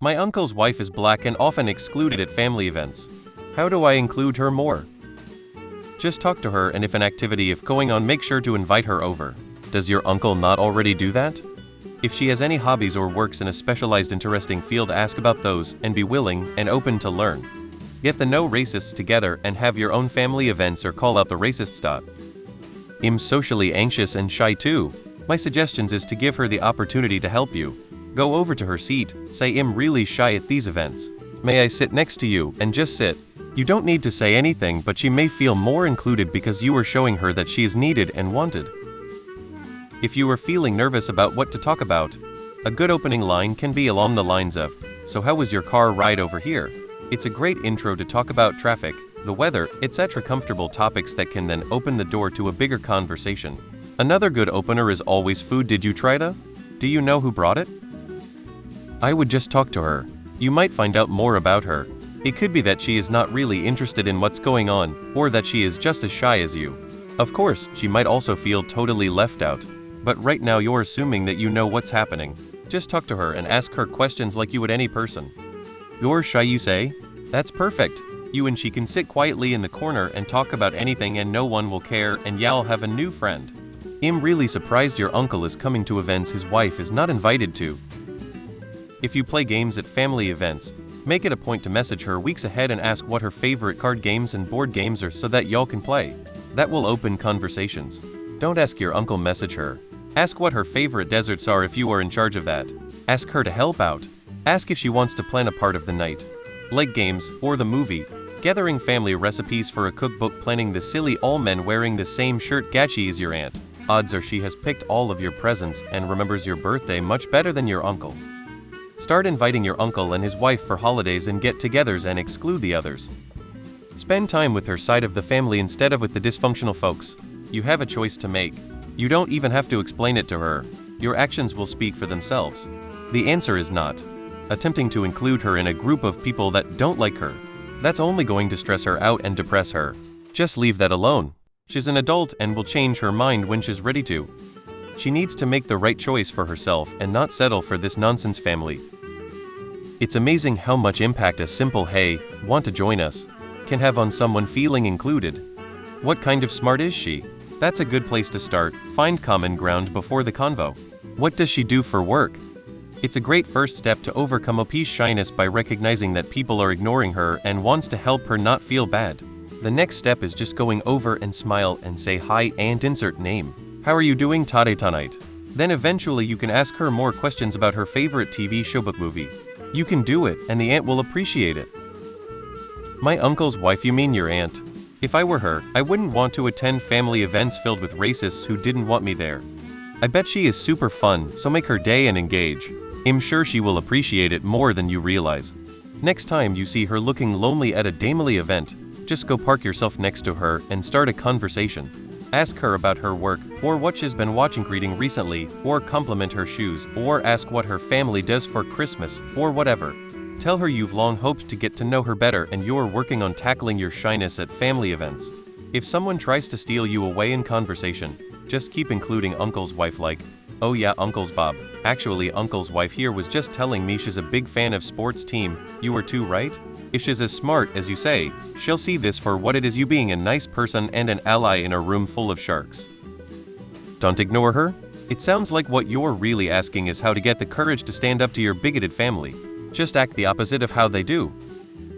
My uncle's wife is black and often excluded at family events. How do I include her more? Just talk to her, and if an activity is going on, make sure to invite her over. Does your uncle not already do that? If she has any hobbies or works in a specialized interesting field, ask about those and be willing and open to learn. Get the no racists together and have your own family events or call out the racists. I'm socially anxious and shy too. My suggestions is to give her the opportunity to help you. Go over to her seat, say I'm really shy at these events. May I sit next to you, and just sit. You don't need to say anything, but she may feel more included because you are showing her that she is needed and wanted. If you are feeling nervous about what to talk about, a good opening line can be along the lines of, "So how was your car ride over here?" It's a great intro to talk about traffic, the weather, etc. comfortable topics that can then open the door to a bigger conversation. Another good opener is always food. Did you try it? Do you know who brought it? I would just talk to her. You might find out more about her. It could be that she is not really interested in what's going on, or that she is just as shy as you. Of course, she might also feel totally left out. But right now you're assuming that you know what's happening. Just talk to her and ask her questions like you would any person. You're shy, you say? That's perfect. You and she can sit quietly in the corner and talk about anything and no one will care, and y'all have a new friend. I'm really surprised your uncle is coming to events his wife is not invited to. If you play games at family events, make it a point to message her weeks ahead and ask what her favorite card games and board games are so that y'all can play. That will open conversations. Don't ask your uncle, message her. Ask what her favorite desserts are if you are in charge of that. Ask her to help out. Ask if she wants to plan a part of the night, like games or the movie. Gathering family recipes for a cookbook, planning the silly all men wearing the same shirt. Gachi is your aunt. Odds are she has picked all of your presents and remembers your birthday much better than your uncle. Start inviting your uncle and his wife for holidays and get-togethers and exclude the others. Spend time with her side of the family instead of with the dysfunctional folks. You have a choice to make. You don't even have to explain it to her. Your actions will speak for themselves. The answer is not attempting to include her in a group of people that don't like her. That's only going to stress her out and depress her. Just leave that alone. She's an adult and will change her mind when she's ready to. She needs to make the right choice for herself and not settle for this nonsense family. It's amazing how much impact a simple "Hey, want to join us?" can have on someone feeling included. What kind of smart is she? That's a good place to start. Find common ground before the convo. What does she do for work? It's a great first step to overcome OP's shyness by recognizing that people are ignoring her and wants to help her not feel bad. The next step is just going over and smile and say hi and insert name. How are you doing tonight? Then eventually you can ask her more questions about her favorite TV show, book, movie. You can do it, and the aunt will appreciate it. My uncle's wife, you mean your aunt? If I were her, I wouldn't want to attend family events filled with racists who didn't want me there. I bet she is super fun, so make her day and engage. I'm sure she will appreciate it more than you realize. Next time you see her looking lonely at a Damily event, just go park yourself next to her and start a conversation. Ask her about her work, or what she's been watching reading recently, or compliment her shoes, or ask what her family does for Christmas, or whatever. Tell her you've long hoped to get to know her better and you're working on tackling your shyness at family events. If someone tries to steal you away in conversation, just keep including uncle's wife, like, "Oh yeah, uncle's Bob. Actually, uncle's wife here was just telling me she's a big fan of sports team. You are too, right?" If she's as smart as you say, she'll see this for what it is, you being a nice person and an ally in a room full of sharks. Don't ignore her. It sounds like what you're really asking is how to get the courage to stand up to your bigoted family. Just act the opposite of how they do.